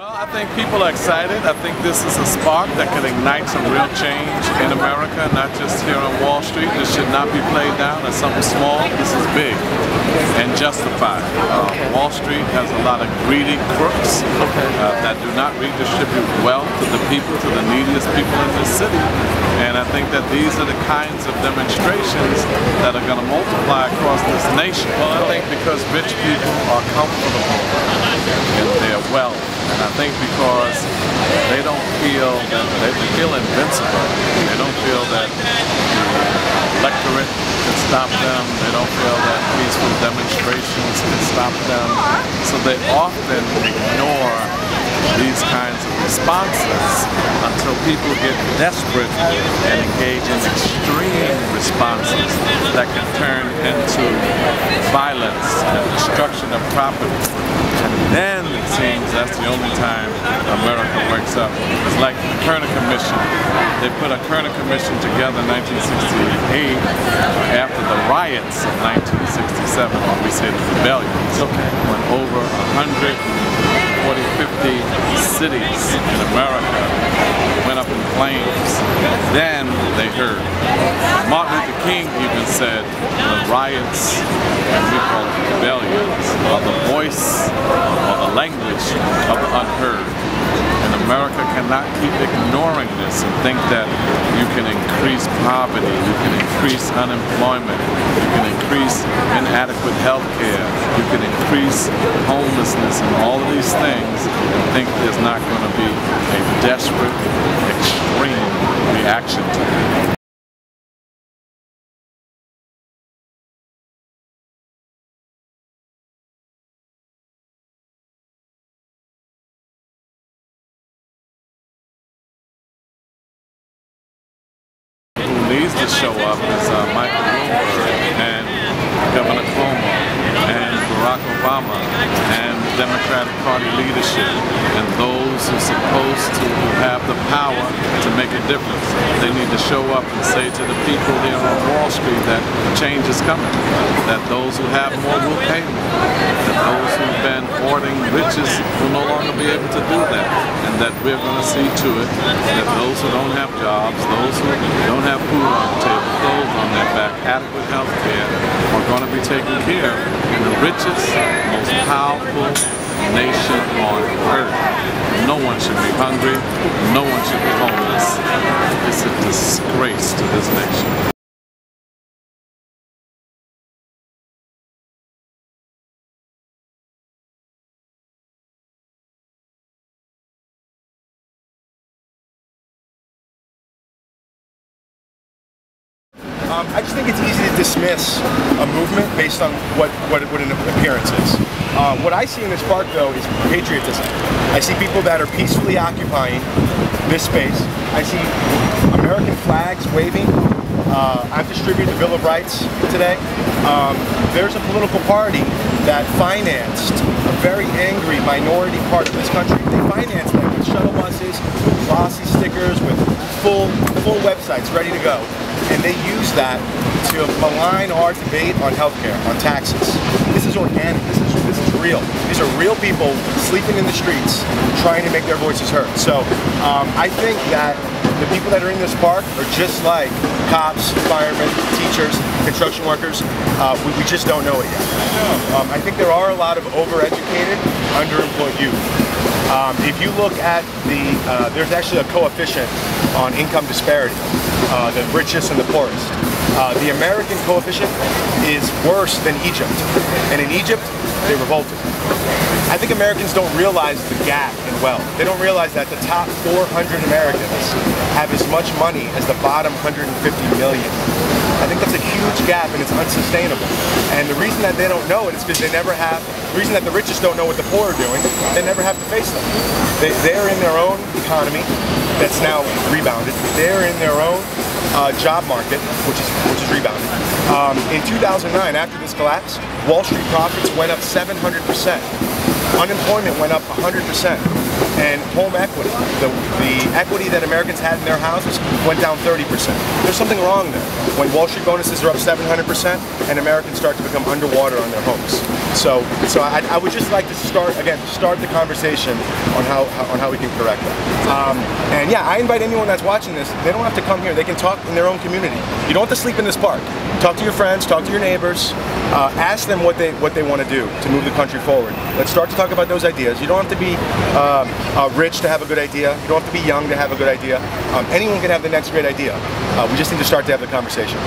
Well, I think people are excited. I think this is a spark that could ignite some real change in America, not just here on Wall Street. This should not be played down as something small. This is big and justified. Wall Street has a lot of greedy crooks that do not redistribute wealth to the people, to the neediest people in this city. And I think that these are the kinds of demonstrations that are going to multiply across this nation. Well, I think because rich people are comfortable in their wealth. And I think because they don't feel that they feel invincible. They don't feel that the electorate can stop them. They don't feel that peaceful demonstrations can stop them. So they often ignore these kinds of responses until people get desperate and engage in extreme responses that can turn into violence and destruction of property. And then it seems that's the only time America wakes up. It's like the Kerner Commission. They put a Kerner Commission together in 1968 after the riots of 1967, or we say the rebellions, when over 150 cities in America went up in flames. Then they heard. Martin Luther King even said the riots, and we call it rebellions, are the voice or the language of the unheard. And America cannot keep ignoring this and think that you can increase poverty, you can increase unemployment, you can increase inadequate health care, you can increase homelessness and all of these things and think there's not going to be a desperate, extreme reaction to it. Needs to show up is Michael Bloomberg and Governor Cuomo and Barack Obama and Democratic Party leadership and those who are supposed to have the power to make a difference. They need to show up and say to the people here on Wall Street that change is coming, that those who have more will pay more, that those who've been hoarding riches will no longer be able to do that, and that we're going to see to it that those who don't have jobs, those who don't have food on the table, clothes on their back, adequate health care are going to be taken care of in the richest, most powerful nation on earth. No one should be hungry. No one should be homeless. It's a disgrace to this nation. I just think it's easy to dismiss a movement based on what an appearance is. What I see in this park, though, is patriotism. I see people that are peacefully occupying this space. I see American flags waving. I've distributed the Bill of Rights today. There's a political party that financed a very angry minority part of this country. They financed them with shuttle buses, with glossy stickers, with full websites ready to go. And they use that to malign our debate on healthcare, on taxes. This is organic. This is real. These are real people sleeping in the streets, trying to make their voices heard. So I think that the people that are in this park are just like cops, firemen, teachers, construction workers. We just don't know it yet. I think there are a lot of overeducated, underemployed youth. If you look at there's actually a coefficient on income disparity, the richest and the poorest. The American coefficient is worse than Egypt, and in Egypt, they revolted. I think Americans don't realize the gap in wealth. They don't realize that the top 400 Americans have as much money as the bottom 150 million. I think that's a huge gap and it's unsustainable. And the reason that they don't know it is because they never have, the reason that the richest don't know what the poor are doing, they never have to face them. They're in their own economy that's now rebounded. They're in their own job market, which is rebounded. In 2009, after this collapse, Wall Street profits went up 700%. Unemployment went up 100%. And home equity, the equity that Americans had in their houses went down 30%. There's something wrong there. When Wall Street bonuses are up 700% and Americans start to become underwater on their homes. So I would just like to start the conversation on how we can correct that. And yeah, I invite anyone that's watching this, they don't have to come here, they can talk in their own community. You don't have to sleep in this park. Talk to your friends, talk to your neighbors, ask them what they want to do to move the country forward. Let's start to talk about those ideas. You don't have to be rich to have a good idea. You don't have to be young to have a good idea. Anyone can have the next great idea. We just need to start to have the conversation.